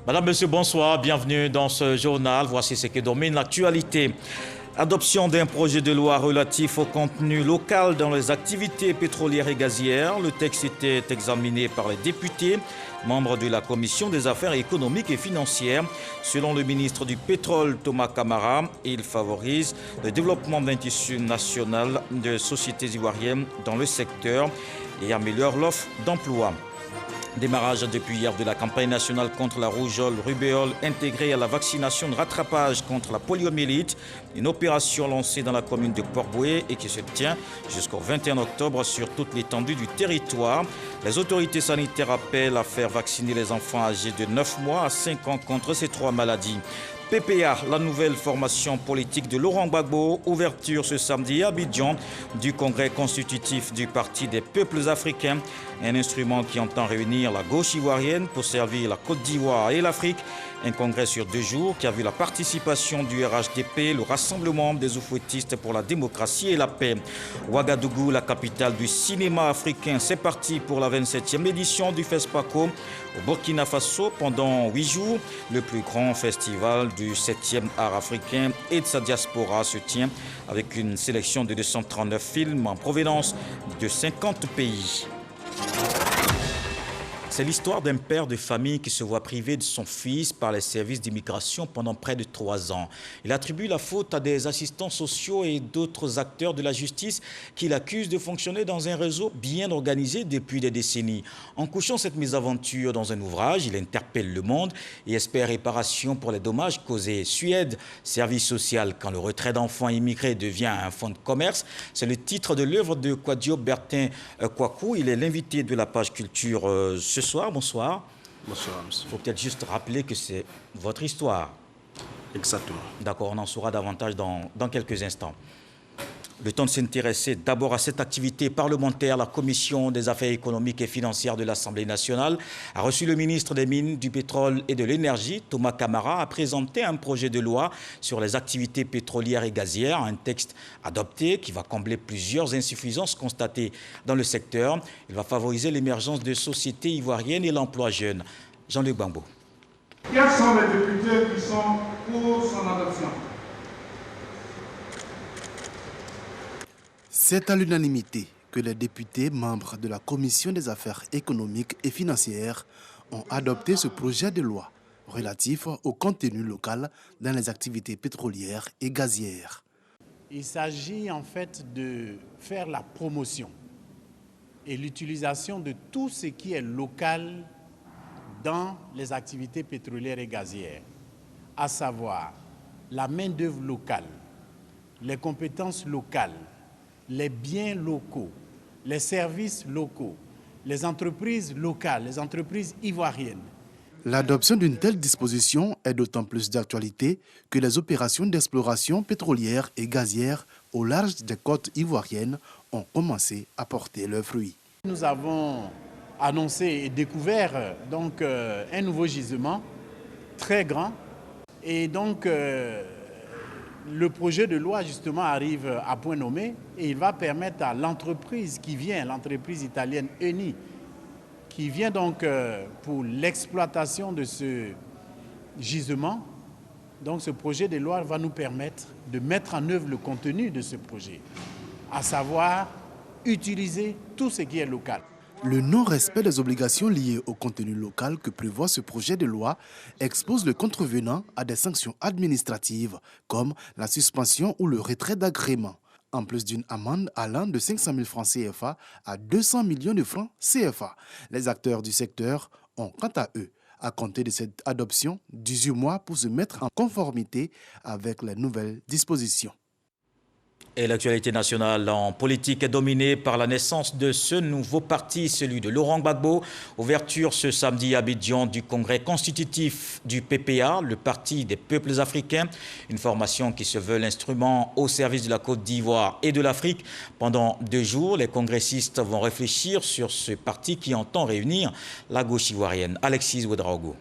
Madame, Monsieur, bonsoir. Bienvenue dans ce journal. Voici ce qui domine l'actualité. Adoption d'un projet de loi relatif au contenu local dans les activités pétrolières et gazières. Le texte était examiné par les députés, membres de la Commission des affaires économiques et financières. Selon le ministre du Pétrole, Thomas Camara, il favorise le développement d'un tissu national de sociétés ivoiriennes dans le secteur et améliore l'offre d'emploi. Démarrage depuis hier de la campagne nationale contre la rougeole, rubéole intégrée à la vaccination de rattrapage contre la poliomyélite, une opération lancée dans la commune de Port-Bouët et qui se tient jusqu'au 21 octobre sur toute l'étendue du territoire. Les autorités sanitaires appellent à faire vacciner les enfants âgés de 9 mois à 5 ans contre ces 3 maladies. PPA, la nouvelle formation politique de Laurent Gbagbo, ouverture ce samedi à Abidjan du congrès constitutif du Parti des peuples africains, un instrument qui entend réunir la gauche ivoirienne pour servir la Côte d'Ivoire et l'Afrique. Un congrès sur 2 jours qui a vu la participation du RHDP, le Rassemblement des oufouettistes pour la démocratie et la paix. Ouagadougou, la capitale du cinéma africain, c'est parti pour la 27e édition du FESPACO. Au Burkina Faso, pendant 8 jours, le plus grand festival du 7e art africain et de sa diaspora se tient avec une sélection de 239 films en provenance de 50 pays. C'est l'histoire d'un père de famille qui se voit privé de son fils par les services d'immigration pendant près de 3 ans. Il attribue la faute à des assistants sociaux et d'autres acteurs de la justice qu'il accuse de fonctionner dans un réseau bien organisé depuis des décennies. En couchant cette mésaventure dans un ouvrage, il interpelle le monde et espère réparation pour les dommages causés. Suède, service social quand le retrait d'enfants immigrés devient un fonds de commerce. C'est le titre de l'œuvre de Kwadio Bertin Kwaku. Il est l'invité de la page culture ce soir. Bonsoir. Bonsoir, monsieur. Il faut peut-être juste rappeler que c'est votre histoire. Exactement. D'accord, on en saura davantage dans quelques instants. Le temps de s'intéresser d'abord à cette activité parlementaire, la Commission des affaires économiques et financières de l'Assemblée nationale a reçu le ministre des Mines, du Pétrole et de l'Énergie, Thomas Camara, a présenté un projet de loi sur les activités pétrolières et gazières, un texte adopté qui va combler plusieurs insuffisances constatées dans le secteur. Il va favoriser l'émergence de sociétés ivoiriennes et l'emploi jeune. Jean-Luc Gbagbo. Quels sont les députés qui sont pour son adoption? C'est à l'unanimité que les députés membres de la Commission des affaires économiques et financières ont adopté ce projet de loi relatif au contenu local dans les activités pétrolières et gazières. Il s'agit en fait de faire la promotion et l'utilisation de tout ce qui est local dans les activités pétrolières et gazières, à savoir la main-d'œuvre locale, les compétences locales, les biens locaux, les services locaux, les entreprises locales, les entreprises ivoiriennes. L'adoption d'une telle disposition est d'autant plus d'actualité que les opérations d'exploration pétrolière et gazière au large des côtes ivoiriennes ont commencé à porter leurs fruits. Nous avons annoncé et découvert donc un nouveau gisement très grand et donc le projet de loi, justement, arrive à point nommé et il va permettre à l'entreprise qui vient, l'entreprise italienne Eni, qui vient donc pour l'exploitation de ce gisement. Donc ce projet de loi va nous permettre de mettre en œuvre le contenu de ce projet, à savoir utiliser tout ce qui est local. Le non-respect des obligations liées au contenu local que prévoit ce projet de loi expose le contrevenant à des sanctions administratives comme la suspension ou le retrait d'agrément, en plus d'une amende allant de 500 000 francs CFA à 200 millions de francs CFA. Les acteurs du secteur ont, quant à eux, à compter de cette adoption, 18 mois pour se mettre en conformité avec les nouvelles dispositions. Et l'actualité nationale en politique est dominée par la naissance de ce nouveau parti, celui de Laurent Gbagbo. Ouverture ce samedi à Abidjan du congrès constitutif du PPA, le Parti des peuples africains. Une formation qui se veut l'instrument au service de la Côte d'Ivoire et de l'Afrique. Pendant 2 jours, les congressistes vont réfléchir sur ce parti qui entend réunir la gauche ivoirienne. Alexis Ouedraogo.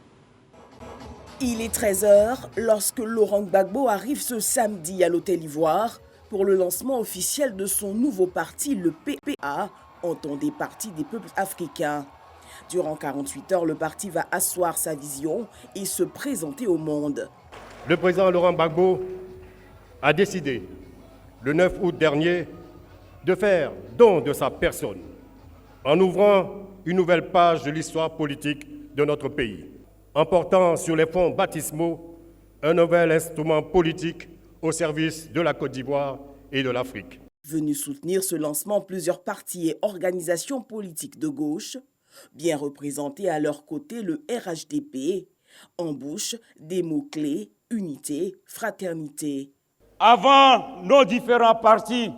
Il est 13h lorsque Laurent Gbagbo arrive ce samedi à l'Hôtel Ivoire pour le lancement officiel de son nouveau parti, le PPA, entendez Parti des peuples africains. Durant 48 heures, le parti va asseoir sa vision et se présenter au monde. Le président Laurent Gbagbo a décidé, le 9 août dernier, de faire don de sa personne en ouvrant une nouvelle page de l'histoire politique de notre pays, en portant sur les fonds baptismaux un nouvel instrument politique au service de la Côte d'Ivoire et de l'Afrique. Venus soutenir ce lancement, plusieurs partis et organisations politiques de gauche, bien représentés à leur côté le RHDP, en bouche des mots-clés unité, fraternité. Avant nos différents partis,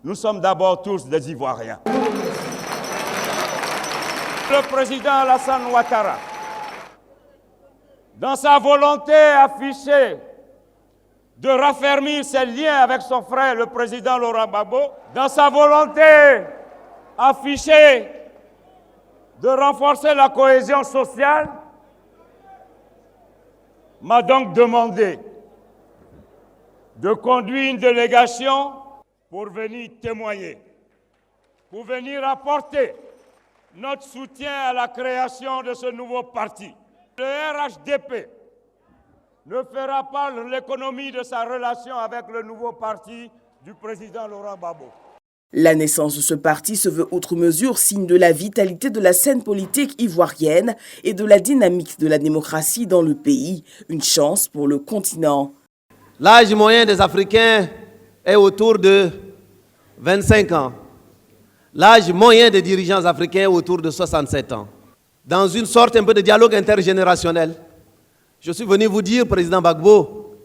nous sommes d'abord tous des Ivoiriens. Le président Alassane Ouattara, dans sa volonté affichée de raffermir ses liens avec son frère, le président Laurent Gbagbo, dans sa volonté affichée de renforcer la cohésion sociale, m'a donc demandé de conduire une délégation pour venir témoigner, pour venir apporter notre soutien à la création de ce nouveau parti. Le RHDP ne fera pas l'économie de sa relation avec le nouveau parti du président Laurent Gbagbo. La naissance de ce parti se veut outre mesure signe de la vitalité de la scène politique ivoirienne et de la dynamique de la démocratie dans le pays. Une chance pour le continent. L'âge moyen des Africains est autour de 25 ans. L'âge moyen des dirigeants africains est autour de 67 ans. Dans une sorte un peu de dialogue intergénérationnel, je suis venu vous dire, président Gbagbo,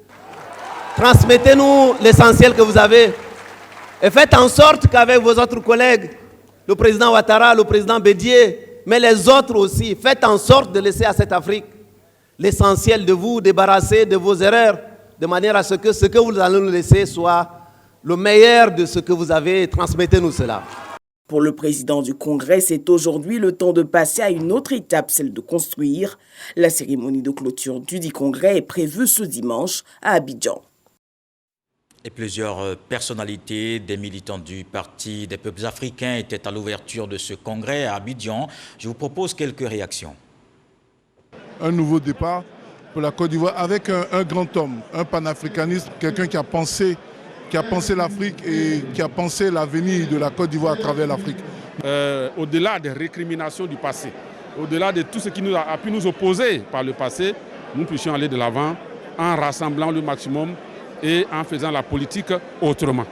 transmettez-nous l'essentiel que vous avez et faites en sorte qu'avec vos autres collègues, le président Ouattara, le président Bédié, mais les autres aussi, faites en sorte de laisser à cette Afrique l'essentiel de vous, débarrasser de vos erreurs, de manière à ce que vous allez nous laisser soit le meilleur de ce que vous avez. Transmettez-nous cela. Pour le président du Congrès, c'est aujourd'hui le temps de passer à une autre étape, celle de construire. La cérémonie de clôture du dit Congrès est prévue ce dimanche à Abidjan. Et plusieurs personnalités, des militants du Parti des peuples africains étaient à l'ouverture de ce congrès à Abidjan. Je vous propose quelques réactions. Un nouveau départ pour la Côte d'Ivoire avec un grand homme, un panafricaniste, quelqu'un qui a pensé l'Afrique et qui a pensé l'avenir de la Côte d'Ivoire à travers l'Afrique. Au-delà des récriminations du passé, au-delà de tout ce qui a pu nous opposer par le passé, nous puissions aller de l'avant en rassemblant le maximum et en faisant la politique autrement.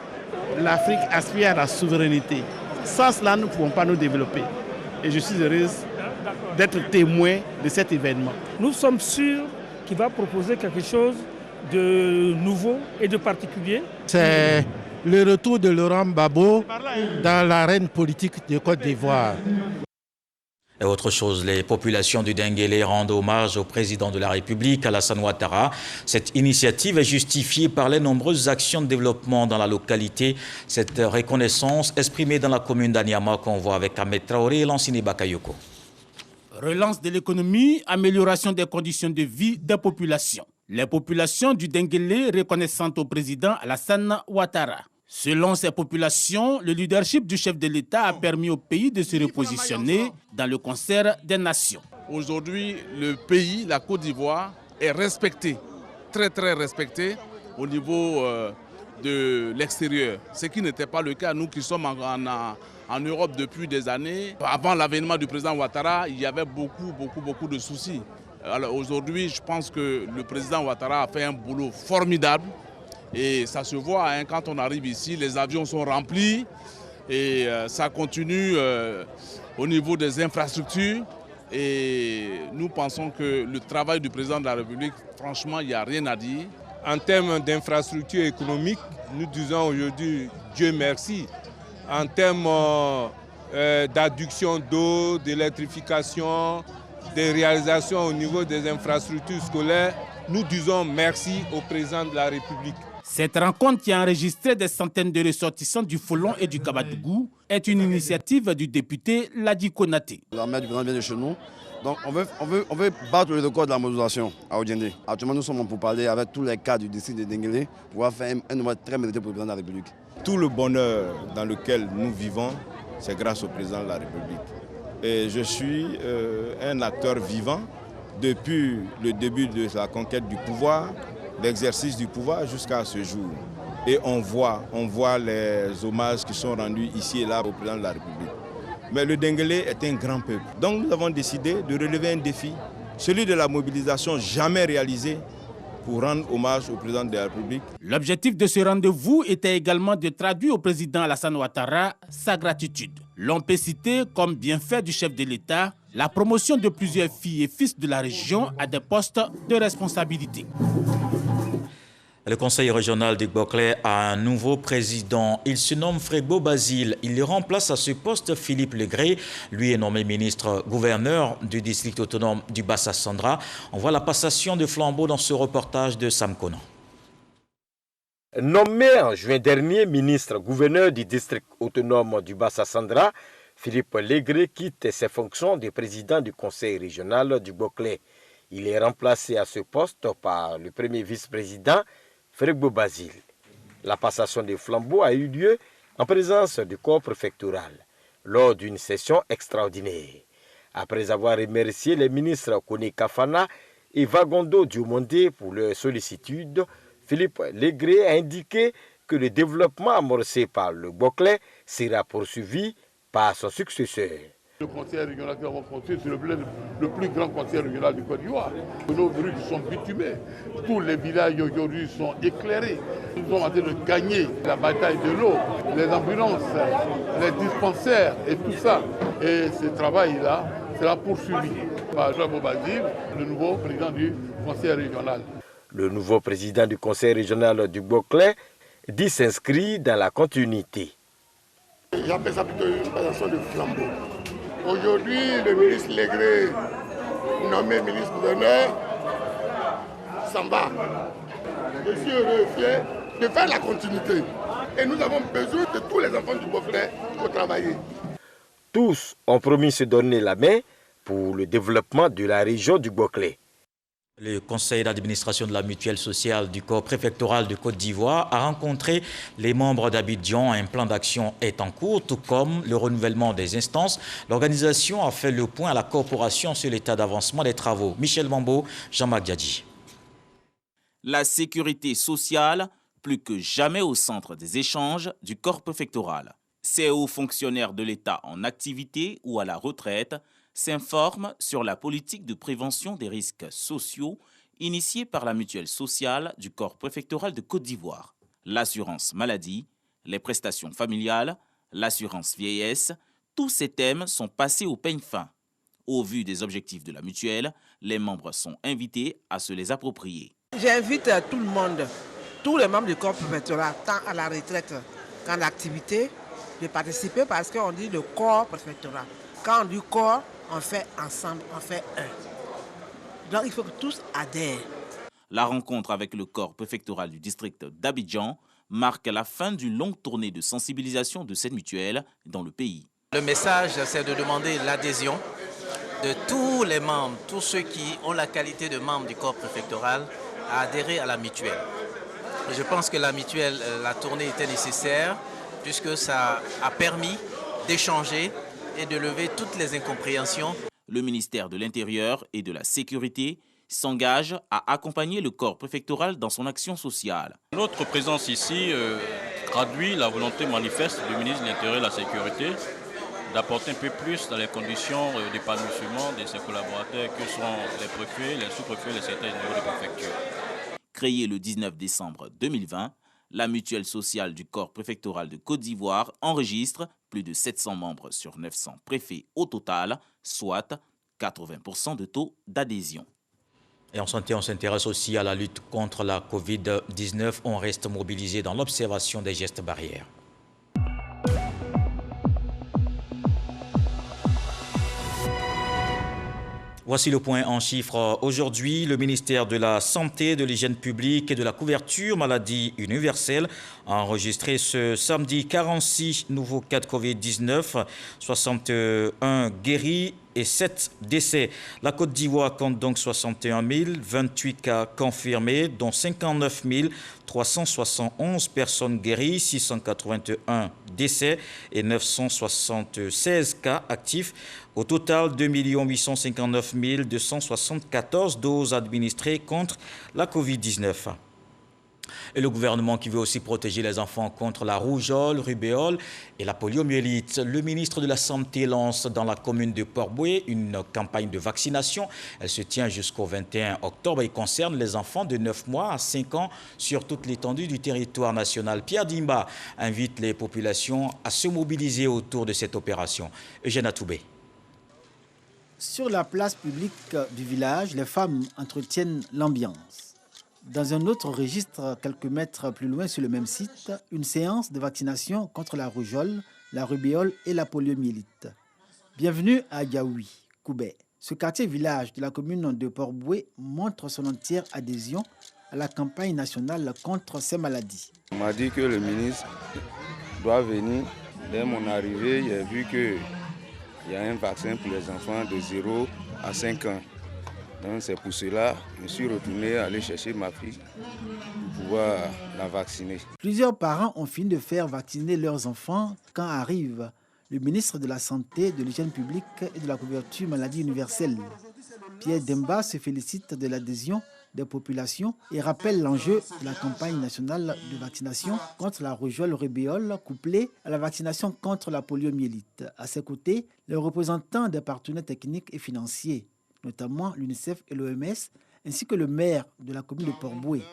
L'Afrique aspire à la souveraineté. Sans cela, nous ne pouvons pas nous développer. Et je suis heureuse d'être témoin de cet événement. Nous sommes sûrs qu'il va proposer quelque chose de nouveau et de particulier. C'est le retour de Laurent Gbagbo dans l'arène politique de Côte d'Ivoire. Et autre chose, les populations du Denguélé rendent hommage au président de la République, Alassane Ouattara. Cette initiative est justifiée par les nombreuses actions de développement dans la localité. Cette reconnaissance exprimée dans la commune d'Aniama qu'on voit avec Ahmed Traoré et Lansine Bakayoko. Relance de l'économie, amélioration des conditions de vie des populations. Les populations du Denguélé reconnaissantes au président Alassane Ouattara. Selon ces populations, le leadership du chef de l'État a permis au pays de se repositionner dans le concert des nations. Aujourd'hui, le pays, la Côte d'Ivoire, est respecté, très respecté au niveau de l'extérieur. Ce qui n'était pas le cas, nous qui sommes en Europe depuis des années. Avant l'avènement du président Ouattara, il y avait beaucoup de soucis. Alors aujourd'hui, je pense que le président Ouattara a fait un boulot formidable. Et ça se voit, hein, quand on arrive ici, les avions sont remplis et ça continue au niveau des infrastructures. Et nous pensons que le travail du président de la République, franchement, il n'y a rien à dire. En termes d'infrastructures économiques, nous disons aujourd'hui Dieu merci. En termes d'adduction d'eau, d'électrification, des réalisations au niveau des infrastructures scolaires, nous disons merci au président de la République. Cette rencontre qui a enregistré des centaines de ressortissants du Folon et du Kabadougou est une initiative du député Ladi Konaté. L'armée du président vient de chez nous, donc on veut battre le record de la mobilisation à Odiendé. Actuellement, nous sommes pour parler avec tous les cadres du district de Denguélé pour pouvoir faire un nombre très mérité pour le président de la République. Tout le bonheur dans lequel nous vivons, c'est grâce au président de la République. Et je suis un acteur vivant depuis le début de la conquête du pouvoir, l'exercice du pouvoir jusqu'à ce jour. Et on voit les hommages qui sont rendus ici et là au président de la République. Mais le Denguélé est un grand peuple. Donc nous avons décidé de relever un défi, celui de la mobilisation jamais réalisée pour rendre hommage au président de la République. L'objectif de ce rendez-vous était également de traduire au président Alassane Ouattara sa gratitude. L'on peut citer comme bienfait du chef de l'État la promotion de plusieurs filles et fils de la région à des postes de responsabilité. Le conseil régional du Boclé a un nouveau président. Il se nomme Frégo Basile. Il le remplace à ce poste Philippe Legré. Lui est nommé ministre-gouverneur du district autonome du Bassa-Sandra. On voit la passation de flambeau dans ce reportage de Sam Konan. Nommé en juin dernier ministre-gouverneur du district autonome du Bassa-Sandra, Philippe Legré quitte ses fonctions de président du conseil régional du Boclé. Il est remplacé à ce poste par le premier vice-président, Frégo Basile. La passation des flambeaux a eu lieu en présence du corps préfectoral lors d'une session extraordinaire. Après avoir remercié les ministres Kone Kafana et Vagondo Diomondé pour leur sollicitude, Philippe Legré a indiqué que le développement amorcé par le Boclé sera poursuivi par son successeur. Le conseil régional que nous avons construit, c'est le plus grand conseil régional du Côte d'Ivoire. Nos rues sont bitumées, tous les villages aujourd'hui sont éclairés. Nous sommes en train de gagner la bataille de l'eau, les ambulances, les dispensaires et tout ça. Et ce travail-là sera poursuivi par Frégo Basile, le nouveau président du conseil régional. Le nouveau président du conseil régional du Boclé dit s'inscrit dans la continuité. J'appelle ça plutôt une passation de flambeau. Aujourd'hui, le ministre Legré, nommé ministre-gouverneur, s'en va. Je suis heureux et fier de faire la continuité. Et nous avons besoin de tous les enfants du Boclé pour travailler. Tous ont promis se donner la main pour le développement de la région du Boclé. Le conseil d'administration de la mutuelle sociale du corps préfectoral de Côte d'Ivoire a rencontré les membres d'Abidjan. Un plan d'action est en cours, tout comme le renouvellement des instances. L'organisation a fait le point à la corporation sur l'état d'avancement des travaux. Michel Mambo, Jean-Marc Diadji. La sécurité sociale, plus que jamais au centre des échanges du corps préfectoral. Ces hauts fonctionnaires de l'État en activité ou à la retraite s'informe sur la politique de prévention des risques sociaux initiée par la mutuelle sociale du corps préfectoral de Côte d'Ivoire. L'assurance maladie, les prestations familiales, l'assurance vieillesse, tous ces thèmes sont passés au peigne fin. Au vu des objectifs de la mutuelle, les membres sont invités à se les approprier. J'invite tout le monde, tous les membres du corps préfectoral, tant à la retraite qu'en activité, de participer parce qu'on dit le corps préfectoral. Quand on dit corps, on fait ensemble, on fait un. Donc il faut que tous adhèrent. La rencontre avec le corps préfectoral du district d'Abidjan marque la fin d'une longue tournée de sensibilisation de cette mutuelle dans le pays. Le message, c'est de demander l'adhésion de tous les membres, tous ceux qui ont la qualité de membres du corps préfectoral, à adhérer à la mutuelle. Je pense que la mutuelle, la tournée était nécessaire puisque ça a permis d'échanger et de lever toutes les incompréhensions. Le ministère de l'Intérieur et de la Sécurité s'engage à accompagner le corps préfectoral dans son action sociale. Notre présence ici traduit la volonté manifeste du ministre de l'Intérieur et de la Sécurité d'apporter un peu plus dans les conditions d'épanouissement de ses collaborateurs que sont les préfets, les sous-préfets, les secrétaires généraux des préfectures. Créée le 19 décembre 2020, la mutuelle sociale du corps préfectoral de Côte d'Ivoire enregistre plus de 700 membres sur 900 préfets au total, soit 80% de taux d'adhésion. Et en santé, on s'intéresse aussi à la lutte contre la Covid-19. On reste mobilisé dans l'observation des gestes barrières. Voici le point en chiffres. Aujourd'hui, le ministère de la Santé, de l'Hygiène publique et de la couverture maladie universelle a enregistré ce samedi 46 nouveaux cas de Covid-19, 61 guéris et 7 décès. La Côte d'Ivoire compte donc 61 028 cas confirmés, dont 59 371 personnes guéries, 681 décès et 976 cas actifs. Au total, 2 859 274 doses administrées contre la Covid-19. Et le gouvernement qui veut aussi protéger les enfants contre la rougeole, rubéole et la poliomyélite. Le ministre de la Santé lance dans la commune de Port-Bouët une campagne de vaccination. Elle se tient jusqu'au 21 octobre et concerne les enfants de 9 mois à 5 ans sur toute l'étendue du territoire national. Pierre Dimba invite les populations à se mobiliser autour de cette opération. Eugène Atoubé. Sur la place publique du village, les femmes entretiennent l'ambiance. Dans un autre registre, quelques mètres plus loin sur le même site, une séance de vaccination contre la rougeole, la rubéole et la poliomyélite. Bienvenue à Yaoui, Koubé. Ce quartier-village de la commune de Port-Bouët montre son entière adhésion à la campagne nationale contre ces maladies. On m'a dit que le ministre doit venir. Dès mon arrivée, j'ai vu qu'il y a un vaccin pour les enfants de 0 à 5 ans. Donc c'est pour cela que je suis retourné aller chercher ma fille pour pouvoir la vacciner. Plusieurs parents ont fini de faire vacciner leurs enfants quand arrive le ministre de la Santé, de l'Hygiène publique et de la couverture maladie universelle. Pierre Dimba se félicite de l'adhésion des populations et rappelle l'enjeu de la campagne nationale de vaccination contre la rougeole rubéole couplée à la vaccination contre la poliomyélite. À ses côtés, les représentants des partenaires techniques et financiers, notamment l'UNICEF et l'OMS, ainsi que le maire de la commune de Port-Bouët.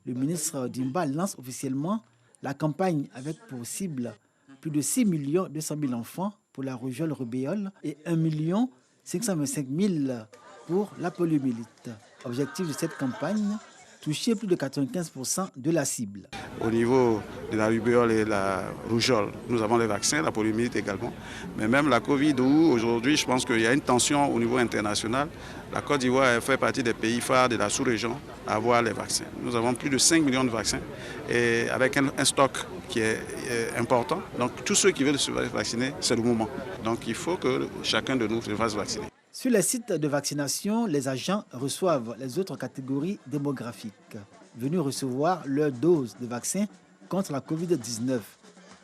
Le ministre Dimba lance officiellement la campagne avec pour cible plus de 6 200 000 enfants pour la rougeole rubéole et 1 525 000 pour la poliomyélite. Objectif de cette campagne, toucher plus de 95% de la cible. Au niveau de la rubéole et la rougeole, nous avons les vaccins, la poliomyélite également. Mais même la Covid, où aujourd'hui, je pense qu'il y a une tension au niveau international. La Côte d'Ivoire fait partie des pays phares de la sous-région à avoir les vaccins. Nous avons plus de 5 millions de vaccins et avec un stock qui est important. Donc tous ceux qui veulent se vacciner, c'est le moment. Donc il faut que chacun de nous se fasse vacciner. Sur les sites de vaccination, les agents reçoivent les autres catégories démographiques venus recevoir leur dose de vaccin contre la Covid-19.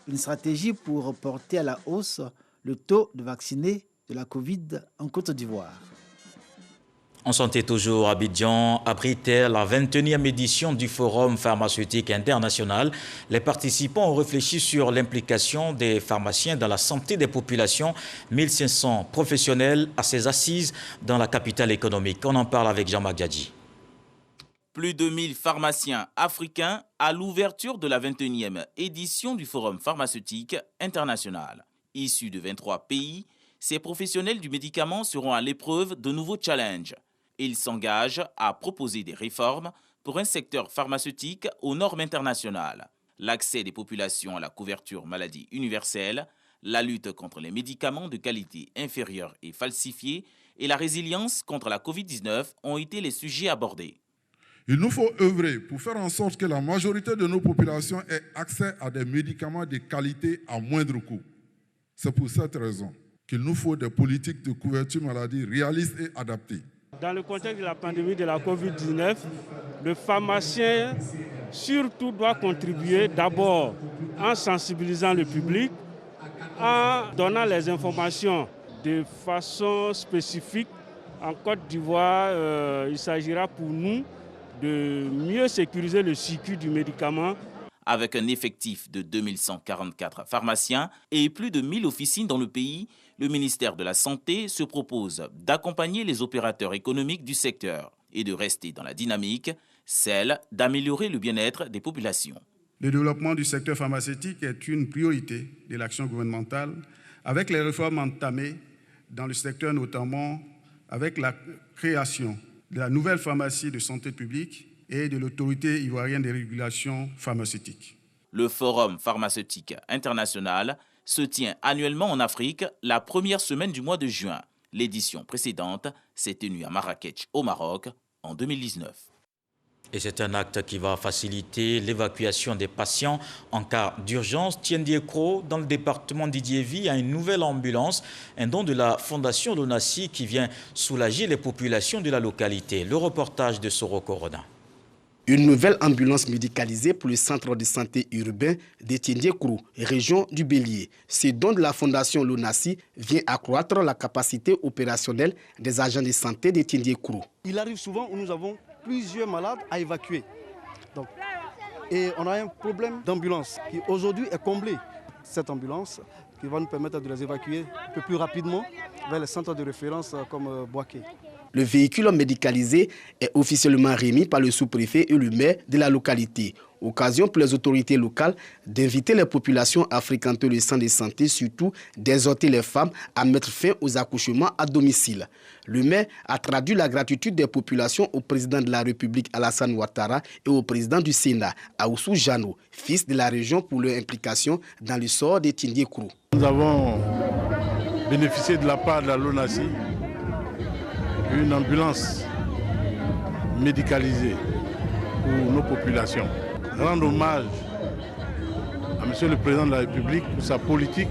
Une stratégie pour porter à la hausse le taux de vaccinés de la Covid en Côte d'Ivoire. En santé toujours, Abidjan abritait la 21e édition du Forum pharmaceutique international. Les participants ont réfléchi sur l'implication des pharmaciens dans la santé des populations. 1500 professionnels à ces assises dans la capitale économique. On en parle avec Jean-Marc Diadji. Plus de 1000 pharmaciens africains à l'ouverture de la 21e édition du Forum pharmaceutique international. Issus de 23 pays, ces professionnels du médicament seront à l'épreuve de nouveaux challenges. Ils s'engagent à proposer des réformes pour un secteur pharmaceutique aux normes internationales. L'accès des populations à la couverture maladie universelle, la lutte contre les médicaments de qualité inférieure et falsifiés et la résilience contre la Covid-19 ont été les sujets abordés. Il nous faut œuvrer pour faire en sorte que la majorité de nos populations ait accès à des médicaments de qualité à moindre coût. C'est pour cette raison qu'il nous faut des politiques de couverture maladie réalistes et adaptées. Dans le contexte de la pandémie de la Covid-19, le pharmacien surtout doit contribuer d'abord en sensibilisant le public, en donnant les informations de façon spécifique. En Côte d'Ivoire, il s'agira pour nous de mieux sécuriser le circuit du médicament. Avec un effectif de 2144 pharmaciens et plus de 1000 officines dans le pays, le ministère de la Santé se propose d'accompagner les opérateurs économiques du secteur et de rester dans la dynamique, celle d'améliorer le bien-être des populations. Le développement du secteur pharmaceutique est une priorité de l'action gouvernementale, avec les réformes entamées dans le secteur, notamment avec la création de la nouvelle pharmacie de santé publique et de l'autorité ivoirienne de régulation pharmaceutique. Le Forum pharmaceutique international se tient annuellement en Afrique la première semaine du mois de juin. L'édition précédente s'est tenue à Marrakech, au Maroc, en 2019. Et c'est un acte qui va faciliter l'évacuation des patients en cas d'urgence. Tiendiekro, dans le département d'Idiévi, a une nouvelle ambulance, un don de la Fondation Lonasi qui vient soulager les populations de la localité. Le reportage de Soro Corona. Une nouvelle ambulance médicalisée pour le centre de santé urbain de Tiendiekro, région du Bélier. Ce don de la Fondation Lonasi vient accroître la capacité opérationnelle des agents de santé de Tiendiekro. Il arrive souvent où nous avons plusieurs malades à évacuer. Et on a un problème d'ambulance qui aujourd'hui est comblé. Cette ambulance qui va nous permettre de les évacuer un peu plus rapidement vers les centres de référence comme Boaké. Le véhicule médicalisé est officiellement remis par le sous-préfet et le maire de la localité. Occasion pour les autorités locales d'inviter les populations à fréquenter le centre de santé, surtout d'exhorter les femmes à mettre fin aux accouchements à domicile. Le maire a traduit la gratitude des populations au président de la République Alassane Ouattara et au président du Sénat, Aoussou Jano, fils de la région, pour leur implication dans le sort de Tiendiekro. Nous avons bénéficié de la part de la LONASI une ambulance médicalisée pour nos populations. Rendre hommage à M. le Président de la République pour sa politique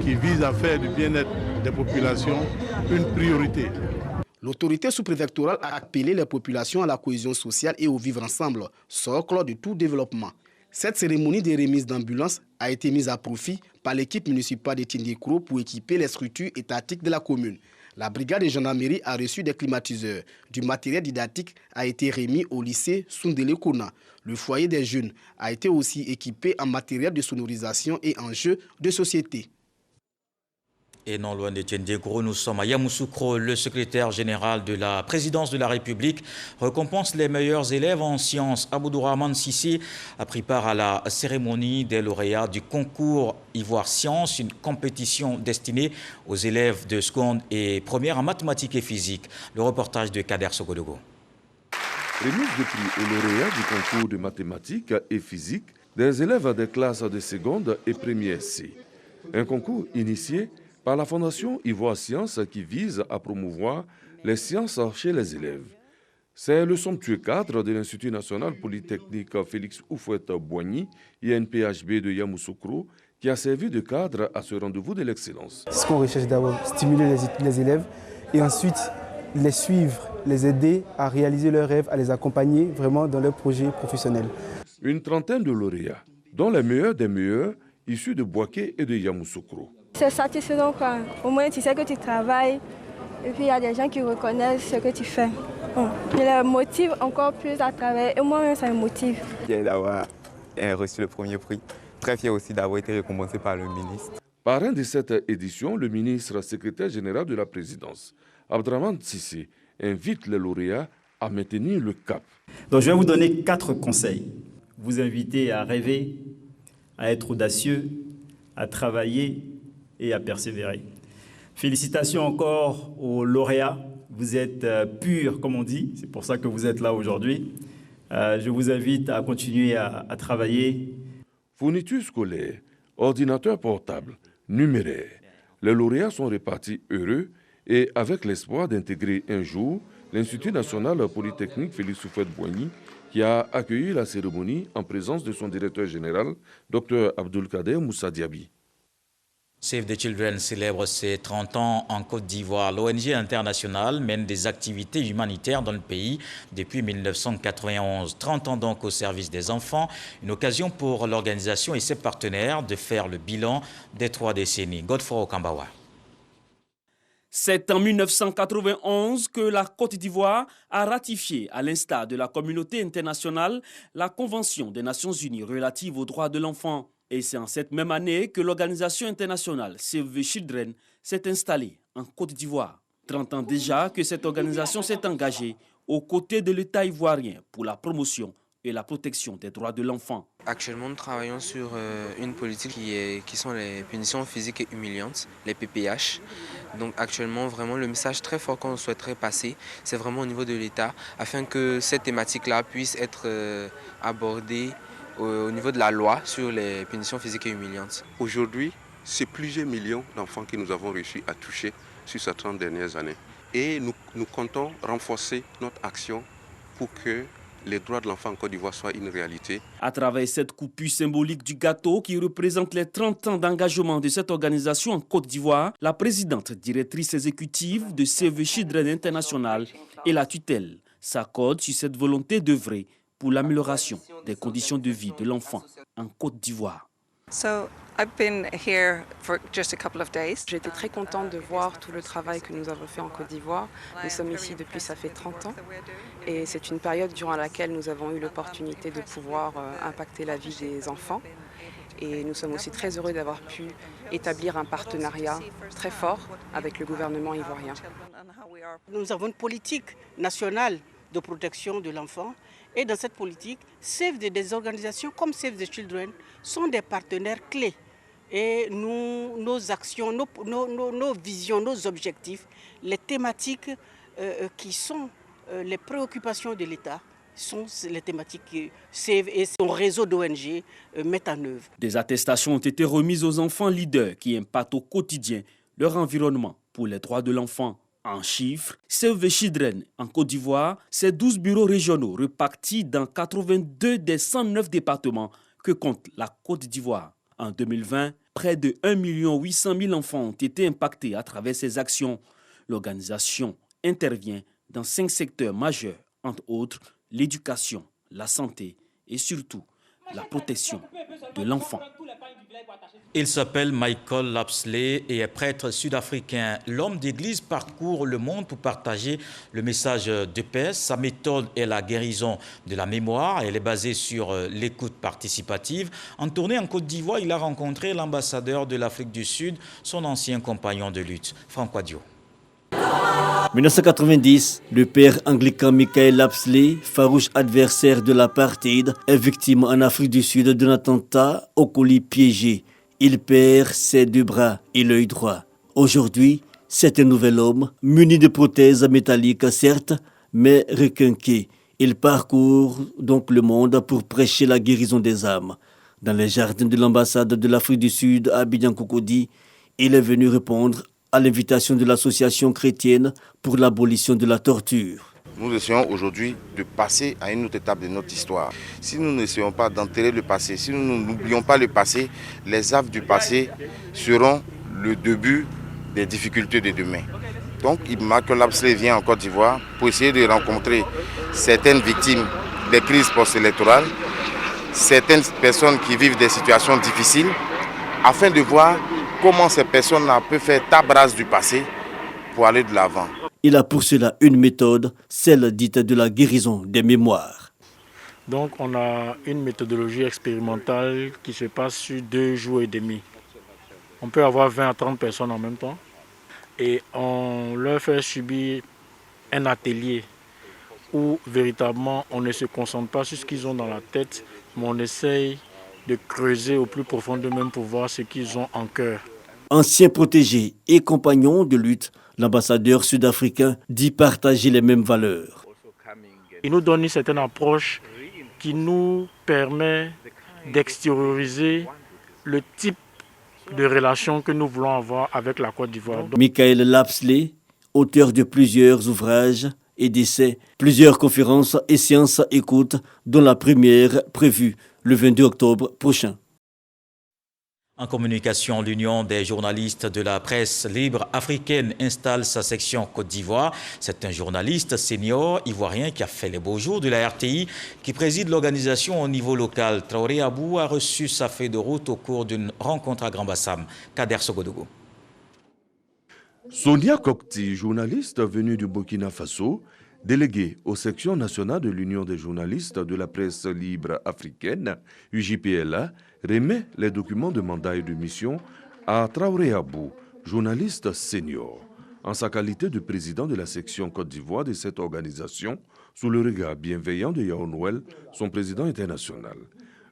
qui vise à faire du bien-être des populations une priorité. L'autorité sous-préfectorale a appelé les populations à la cohésion sociale et au vivre ensemble, socle de tout développement. Cette cérémonie de remise d'ambulance a été mise à profit par l'équipe municipale de Tiendiekro pour équiper les structures étatiques de la commune. La brigade de gendarmerie a reçu des climatiseurs. Du matériel didactique a été remis au lycée Sundele Kona. Le foyer des jeunes a été aussi équipé en matériel de sonorisation et en jeux de société. Et non loin de Tiendiekro, nous sommes à Yamoussoukro. Le secrétaire général de la présidence de la République récompense les meilleurs élèves en sciences. Aboudourahmane Sissi a pris part à la cérémonie des lauréats du concours Ivoire Sciences, une compétition destinée aux élèves de seconde et première en mathématiques et physique. Le reportage de Kader Sogodogo. Remise de prix aux lauréats du concours de mathématiques et physique des élèves des classes de seconde et première C. Un concours initié par la Fondation Ivoire Sciences qui vise à promouvoir les sciences chez les élèves. C'est le somptueux cadre de l'Institut national polytechnique Félix Houphouët-Boigny, INPHB de Yamoussoukro, qui a servi de cadre à ce rendez-vous de l'excellence. Ce qu'on recherche d'abord, stimuler les élèves et ensuite les suivre, les aider à réaliser leurs rêves, à les accompagner vraiment dans leurs projets professionnels. Une trentaine de lauréats, dont les meilleurs des meilleurs, issus de Boaké et de Yamoussoukro. C'est satisfaisant quoi. Au moins tu sais que tu travailles et puis il y a des gens qui reconnaissent ce que tu fais. Je les motive encore plus à travailler et moi-même ça me motive. Fier d'avoir reçu le premier prix. Très fier aussi d'avoir été récompensé par le ministre. Parrain de cette édition, le ministre secrétaire général de la présidence, Abdrahmane Sissi, invite les lauréats à maintenir le cap. Donc je vais vous donner 4 conseils. Vous inviter à rêver, à être audacieux, à travailler et à persévérer. Félicitations encore aux lauréats. Vous êtes purs, comme on dit. C'est pour ça que vous êtes là aujourd'hui. Je vous invite à continuer à travailler. Fourniture scolaire, ordinateur portable, numéraire. Les lauréats sont répartis heureux et avec l'espoir d'intégrer un jour l'Institut national polytechnique Félix Houphouët-Boigny qui a accueilli la cérémonie en présence de son directeur général, Dr Abdoulkader Moussa Diaby. Save the Children célèbre ses 30 ans en Côte d'Ivoire. L'ONG internationale mène des activités humanitaires dans le pays depuis 1991. 30 ans donc au service des enfants. Une occasion pour l'organisation et ses partenaires de faire le bilan des 3 décennies. Godefroy Okambawa. C'est en 1991 que la Côte d'Ivoire a ratifié, à l'instar de la communauté internationale, la Convention des Nations Unies relative aux droits de l'enfant. Et c'est en cette même année que l'organisation internationale Save the Children s'est installée en Côte d'Ivoire. 30 ans déjà que cette organisation s'est engagée aux côtés de l'État ivoirien pour la promotion et la protection des droits de l'enfant. Actuellement, nous travaillons sur une politique qui sont les punitions physiques et humiliantes, les PPH. Donc actuellement, vraiment, le message très fort qu'on souhaiterait passer, c'est vraiment au niveau de l'État, afin que cette thématique-là puisse être abordée au niveau de la loi sur les punitions physiques et humiliantes. Aujourd'hui, c'est plusieurs millions d'enfants que nous avons réussi à toucher sur ces 30 dernières années. Et nous comptons renforcer notre action pour que les droits de l'enfant en Côte d'Ivoire soient une réalité. À travers cette coupure symbolique du gâteau qui représente les 30 ans d'engagement de cette organisation en Côte d'Ivoire, la présidente directrice exécutive de Save the Children International et la tutelle s'accordent sur cette volonté d'œuvrer pour l'amélioration des conditions de vie de l'enfant en Côte d'Ivoire. J'ai été très contente de voir tout le travail que nous avons fait en Côte d'Ivoire. Nous sommes ici depuis, ça fait 30 ans. Et c'est une période durant laquelle nous avons eu l'opportunité de pouvoir impacter la vie des enfants. Et nous sommes aussi très heureux d'avoir pu établir un partenariat très fort avec le gouvernement ivoirien. Nous avons une politique nationale de protection de l'enfant. Et dans cette politique, des organisations comme Save the Children sont des partenaires clés. Et nos actions, nos visions, nos objectifs, les thématiques qui sont les préoccupations de l'État sont les thématiques que Save et son réseau d'ONG mettent en œuvre. Des attestations ont été remises aux enfants leaders qui impactent au quotidien leur environnement pour les droits de l'enfant. En chiffres, Save the Children en Côte d'Ivoire, c'est 12 bureaux régionaux repartis dans 82 des 109 départements que compte la Côte d'Ivoire. En 2020, près de 1 800 000 enfants ont été impactés à travers ces actions. L'organisation intervient dans 5 secteurs majeurs, entre autres l'éducation, la santé et surtout la protection de l'enfant. Il s'appelle Michael Lapsley et est prêtre sud-africain. L'homme d'église parcourt le monde pour partager le message de paix. Sa méthode est la guérison de la mémoire. Elle est basée sur l'écoute participative. En tournée en Côte d'Ivoire, il a rencontré l'ambassadeur de l'Afrique du Sud, son ancien compagnon de lutte, Franck Wadio. 1990, le père anglican Michael Lapsley, farouche adversaire de l'apartheid, est victime en Afrique du Sud d'un attentat au colis piégé. Il perd ses 2 bras et l'œil droit. Aujourd'hui, c'est un nouvel homme, muni de prothèses métalliques certes, mais requinqué. Il parcourt donc le monde pour prêcher la guérison des âmes. Dans les jardins de l'ambassade de l'Afrique du Sud à Abidjan-Cocody, il est venu répondre à l'invitation de l'association chrétienne pour l'abolition de la torture. Nous essayons aujourd'hui de passer à une autre étape de notre histoire. Si nous n'essayons pas d'enterrer le passé, si nous n'oublions pas le passé, les affres du passé seront le début des difficultés de demain. Donc, Michael Lapsley vient en Côte d'Ivoire pour essayer de rencontrer certaines victimes des crises post-électorales, certaines personnes qui vivent des situations difficiles, afin de voir comment ces personnes-là peuvent faire table rase du passé pour aller de l'avant. Il a pour cela une méthode, celle dite de la guérison des mémoires. Donc on a une méthodologie expérimentale qui se passe sur 2 jours et demi. On peut avoir 20 à 30 personnes en même temps et on leur fait subir un atelier où véritablement on ne se concentre pas sur ce qu'ils ont dans la tête, mais on essaye de creuser au plus profond d'eux-mêmes pour voir ce qu'ils ont en cœur. Ancien protégé et compagnon de lutte, l'ambassadeur sud-africain dit partager les mêmes valeurs. Il nous donne une certaine approche qui nous permet d'extérioriser le type de relation que nous voulons avoir avec la Côte d'Ivoire. Michael Lapsley, auteur de plusieurs ouvrages et d'essais, plusieurs conférences et séances écoute, dont la première prévue le 22 octobre prochain. En communication, l'Union des journalistes de la presse libre africaine installe sa section Côte d'Ivoire. C'est un journaliste senior ivoirien qui a fait les beaux jours de la RTI, qui préside l'organisation au niveau local. Traoré Abou a reçu sa feuille de route au cours d'une rencontre à Grand-Bassam. Kader Sogodogo. Sonia Kokti, journaliste venue du Burkina Faso, déléguée aux sections nationales de l'Union des journalistes de la presse libre africaine, UJPLA, remet les documents de mandat et de mission à Traoré Abou, journaliste senior, en sa qualité de président de la section Côte d'Ivoire de cette organisation, sous le regard bienveillant de Yao Noël, son président international.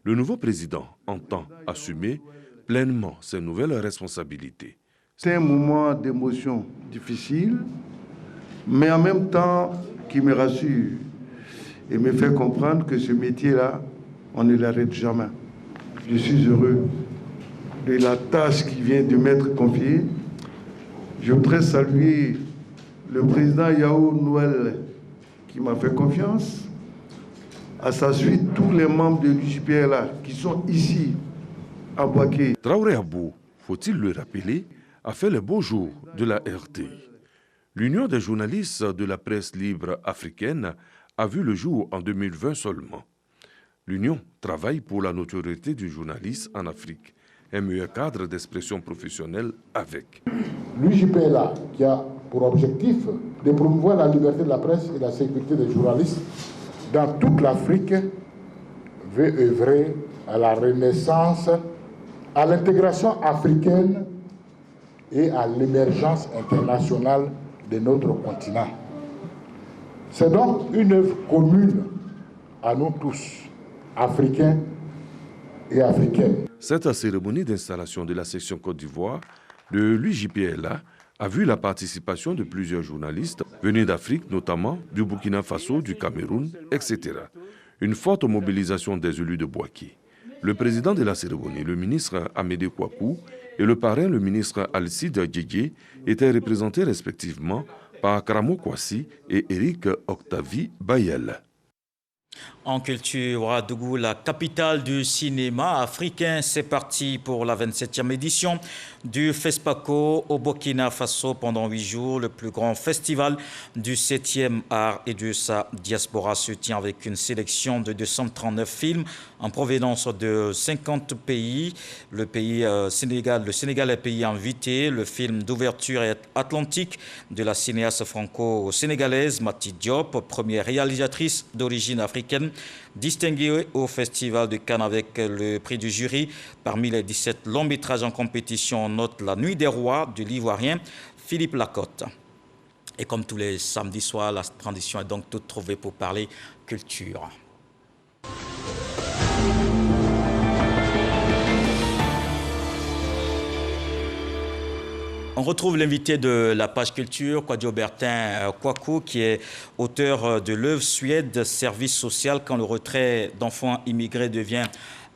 Le nouveau président entend assumer pleinement ses nouvelles responsabilités. C'est un moment d'émotion difficile, mais en même temps qui me rassure et me fait comprendre que ce métier-là, on ne l'arrête jamais. Je suis heureux de la tâche qui vient de m'être confiée. Je voudrais saluer le président Yao Noël qui m'a fait confiance, à sa suite tous les membres de l'UJPLA qui sont ici à Bouaké. Traoré Abou, faut-il le rappeler, a fait le beau jour de la RT. L'Union des journalistes de la presse libre africaine a vu le jour en 2020 seulement. L'Union travaille pour la notoriété du journaliste en Afrique, un meilleur cadre d'expression professionnelle avec. L'UJPLA, qui a pour objectif de promouvoir la liberté de la presse et la sécurité des journalistes dans toute l'Afrique, veut œuvrer à la renaissance, à l'intégration africaine et à l'émergence internationale de notre continent. C'est donc une œuvre commune à nous tous, Africains et Africaines. Cette cérémonie d'installation de la section Côte d'Ivoire de l'UJPLA a vu la participation de plusieurs journalistes venus d'Afrique, notamment du Burkina Faso, du Cameroun, etc. Une forte mobilisation des élus de Bouaké. Le président de la cérémonie, le ministre Amédée Kouakou, et le parrain, le ministre Alcide Djedje, étaient représentés respectivement par Kramo Kwasi et Eric Octavie Bayel. En culture, Ouagadougou, la capitale du cinéma africain, c'est parti pour la 27e édition du FESPACO au Burkina Faso pendant 8 jours. Le plus grand festival du 7e art et de sa diaspora se tient avec une sélection de 239 films en provenance de 50 pays. Le Sénégal est pays invité. Le film d'ouverture est Atlantique de la cinéaste franco-sénégalaise Mati Diop, première réalisatrice d'origine africaine, distinguée au Festival de Cannes avec le prix du jury. Parmi les 17 longs métrages en compétition, on note La Nuit des Rois de l'Ivoirien Philippe Lacotte. Et comme tous les samedis soirs, la tradition est donc toute trouvée pour parler culture. On retrouve l'invité de la page culture, Kwadjo Bertin Kouakou, qui est auteur de l'œuvre Suède, service social quand le retrait d'enfants immigrés devient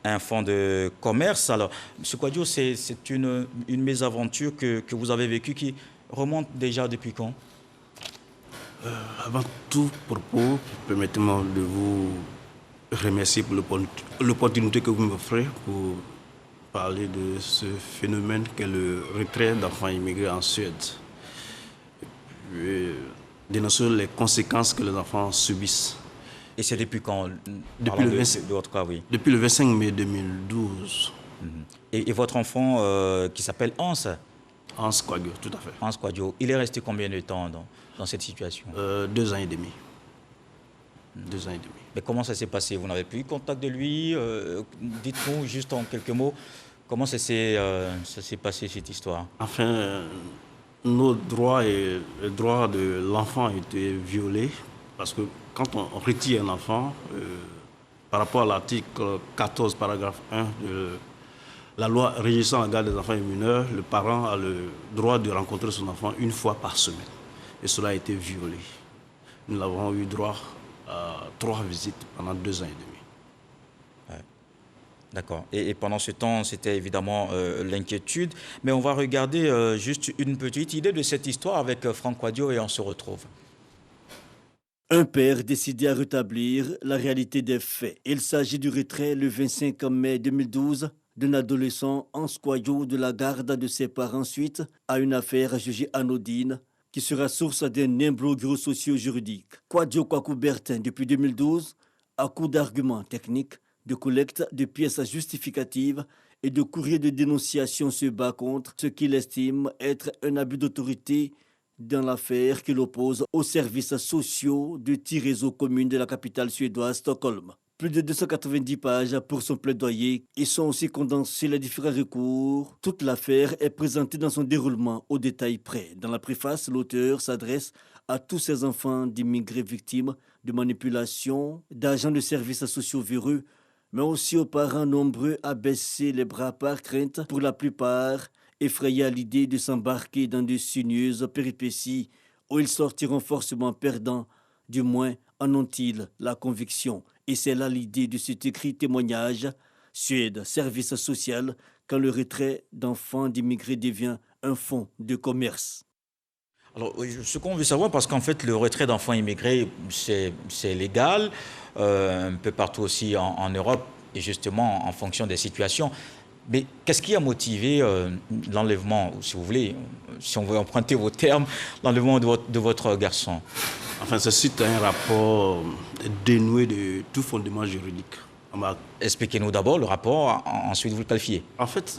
un fonds de commerce. Alors, M. Kwadjo, c'est une mésaventure que vous avez vécue qui remonte déjà depuis quand? Avant tout propos, permettez-moi de vous remercier pour l'opportunité que vous m'offrez pour parler de ce phénomène qu'est le retrait d'enfants immigrés en Suède. Et dénoncer les conséquences que les enfants subissent. Et c'est depuis quand? Depuis le 25 mai 2012. Et votre enfant qui s'appelle Hans? Hans Kwadjo, tout à fait. Hans Kwadjo, il est resté combien de temps dans cette situation? 2 ans et demi. 2 ans et demi. Mais comment ça s'est passé? Vous n'avez plus eu contact de lui? Dites-nous juste en quelques mots, comment ça s'est passé cette histoire? Enfin, nos droits et les droits de l'enfant ont été violés parce que quand on retire un enfant, par rapport à l'article 14, paragraphe 1 de la loi régissant la garde des enfants et mineurs, le parent a le droit de rencontrer son enfant 1 fois par semaine. Et cela a été violé. Nous avons eu droit à 3 visites pendant 2 ans et demi. Ouais. D'accord. Et pendant ce temps, c'était évidemment l'inquiétude. Mais on va regarder juste une petite idée de cette histoire avec Franck Kwadjo et on se retrouve. Un père décidé à rétablir la réalité des faits. Il s'agit du retrait le 25 mai 2012 d'un adolescent Hans Kwadjo de la garde de ses parents suite à une affaire jugée anodine qui sera source d'un imbroglio socio-juridique. Kwadjo Kouakou Bertin, depuis 2012, à coup d'arguments techniques, de collecte de pièces justificatives et de courriers de dénonciation se bat contre ce qu'il estime être un abus d'autorité dans l'affaire qui l'oppose aux services sociaux de 10 réseaux communes de la capitale suédoise, Stockholm. Plus de 290 pages pour son plaidoyer. Ils sont aussi condensés les différents recours. Toute l'affaire est présentée dans son déroulement au détail près. Dans la préface, l'auteur s'adresse à tous ces enfants d'immigrés victimes de manipulation, d'agents de services sociaux véreux, mais aussi aux parents nombreux à baisser les bras par crainte, pour la plupart effrayés à l'idée de s'embarquer dans de sinueuses péripéties où ils sortiront forcément perdants, du moins en ont-ils la conviction. Et c'est là l'idée de cet écrit témoignage. Suède, service social, quand le retrait d'enfants d'immigrés devient un fonds de commerce. Alors, ce qu'on veut savoir, parce qu'en fait, le retrait d'enfants immigrés, c'est légal, un peu partout aussi en Europe, et justement en fonction des situations. Mais qu'est-ce qui a motivé l'enlèvement, si vous voulez, si on veut emprunter vos termes, l'enlèvement de votre garçon? Enfin, c'est suite à un rapport dénué de tout fondement juridique. Expliquez-nous d'abord le rapport, ensuite vous le qualifiez. En fait,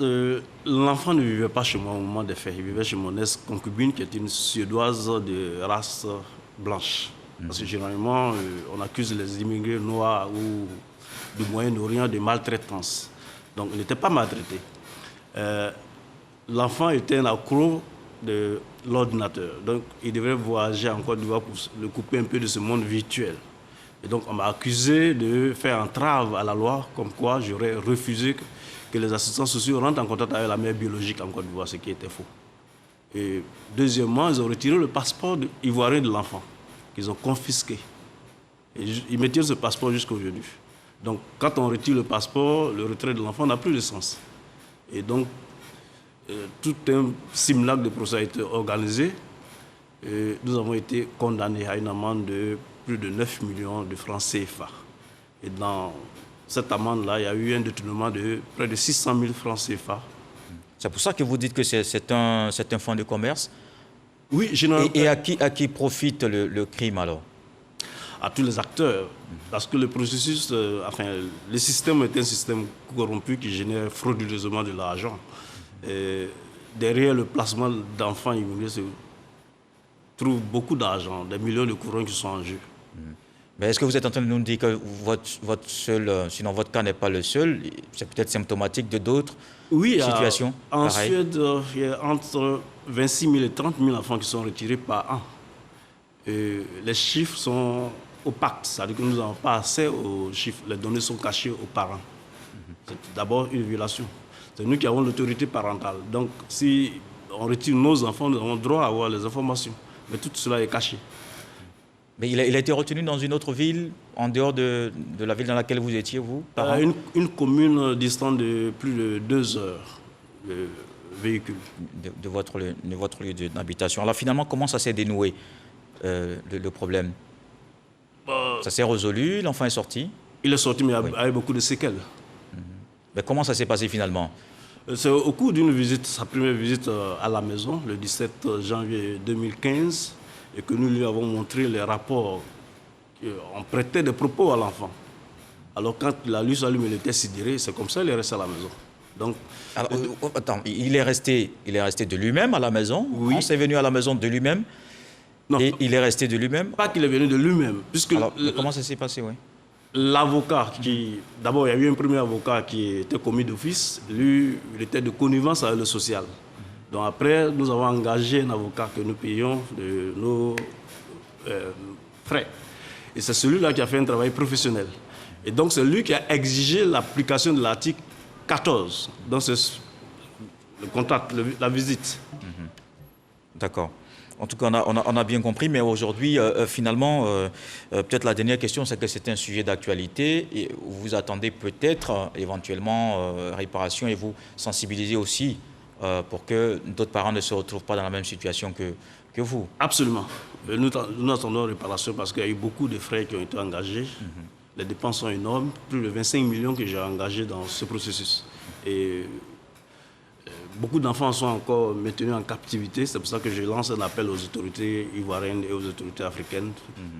l'enfant ne vivait pas chez moi au moment des faits. Il vivait chez mon ex-concubine qui est une Suédoise de race blanche. Parce que généralement, on accuse les immigrés noirs ou du Moyen-Orient de maltraitance. Donc, il n'était pas maltraité. L'enfant était un accro de l'ordinateur. Donc, il devait voyager en Côte d'Ivoire pour le couper un peu de ce monde virtuel. Et donc, on m'a accusé de faire entrave à la loi, comme quoi j'aurais refusé que les assistants sociaux rentrent en contact avec la mère biologique en Côte d'Ivoire, ce qui était faux. Et deuxièmement, ils ont retiré le passeport ivoirien de l'enfant, qu'ils ont confisqué. Et ils mettent ce passeport jusqu'à aujourd'hui. Donc, quand on retire le passeport, le retrait de l'enfant n'a plus de sens. Et donc, tout un simulacre de procès a été organisé. Et nous avons été condamnés à une amende de plus de 9 millions de francs CFA. Et dans cette amende-là, il y a eu un détournement de près de 600 000 francs CFA. C'est pour ça que vous dites que c'est un fonds de commerce? Oui, généralement. Et à qui profite le crime alors? À tous les acteurs. Parce que le processus, le système est un système corrompu qui génère frauduleusement de l'argent. Derrière le placement d'enfants immigrés se trouve beaucoup d'argent, des millions de couronnes qui sont en jeu. Mais est-ce que vous êtes en train de nous dire que sinon votre cas n'est pas le seul, c'est peut-être symptomatique de d'autres situations? En Suède, il y a entre 26 000 et 30 000 enfants qui sont retirés par an. Les chiffres sont opaques, c'est-à-dire que nous n'avons pas accès aux chiffres, les données sont cachées aux parents. C'est d'abord une violation. C'est nous qui avons l'autorité parentale. Donc si on retire nos enfants, nous avons droit à avoir les informations. Mais tout cela est caché. Mais il a été retenu dans une autre ville, en dehors de la ville dans laquelle vous étiez, vous, parents? Une commune distante de plus de 2 heures de véhicule. De votre lieu d'habitation. Alors finalement, comment ça s'est dénoué, le problème? Ça s'est résolu, l'enfant est sorti? Il est sorti, mais avec beaucoup de séquelles. Mais comment ça s'est passé finalement? C'est au cours d'une visite, sa première visite à la maison, le 17 janvier 2015, et que nous lui avons montré les rapports. On prêtait des propos à l'enfant. Alors quand il a lu ça, lui, il était sidéré, c'est comme ça qu'il est resté à la maison. Donc, alors, attends, il est resté de lui-même à la maison? Oui. On s'est venu à la maison de lui-même? Non. Et il est resté de lui-même? Pas qu'il est venu de lui-même. Alors, comment ça s'est passé, oui? L'avocat d'abord, il y a eu un premier avocat qui était commis d'office. Lui, il était de connivence avec le social. Donc après, nous avons engagé un avocat que nous payons de nos frais. Et c'est celui-là qui a fait un travail professionnel. Et donc c'est lui qui a exigé l'application de l'article 14. Donc c'est le contact, la visite. D'accord. En tout cas, on a bien compris, mais aujourd'hui, finalement, peut-être la dernière question, c'est que c'est un sujet d'actualité et vous attendez peut-être éventuellement réparation et vous sensibilisez aussi pour que d'autres parents ne se retrouvent pas dans la même situation que vous. Absolument. Nous attendons réparation parce qu'il y a eu beaucoup de frais qui ont été engagés. Les dépenses sont énormes, plus de 25 millions que j'ai engagés dans ce processus. Et beaucoup d'enfants sont encore maintenus en captivité. C'est pour ça que je lance un appel aux autorités ivoiriennes et aux autorités africaines,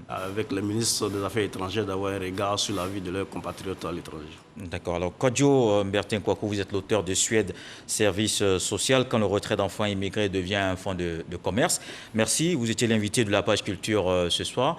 avec les ministres des Affaires étrangères, d'avoir un regard sur la vie de leurs compatriotes à l'étranger. D'accord. Alors, Kodjo Mbertin Kwaku, vous êtes l'auteur de Suède Service Social, quand le retrait d'enfants immigrés devient un fonds de commerce. Merci. Vous étiez l'invité de la page culture ce soir.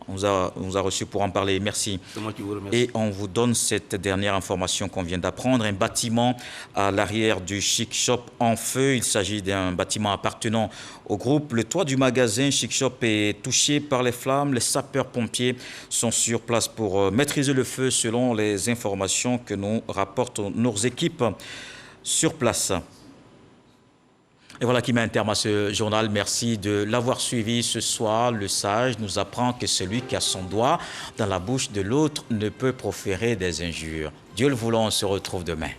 On vous a reçu pour en parler. Merci. C'est moi qui vous remercie. Et on vous donne cette dernière information qu'on vient d'apprendre. Un bâtiment à l'arrière du Chic Shop en feu. Il s'agit d'un bâtiment appartenant au groupe. Le toit du magasin Chic Shop est touché par les flammes. Les sapeurs-pompiers sont sur place pour maîtriser le feu selon les informations que nous rapportent nos équipes sur place. Et voilà qui met un terme à ce journal. Merci de l'avoir suivi ce soir. Le sage nous apprend que celui qui a son doigt dans la bouche de l'autre ne peut proférer des injures. Dieu le voulant, on se retrouve demain.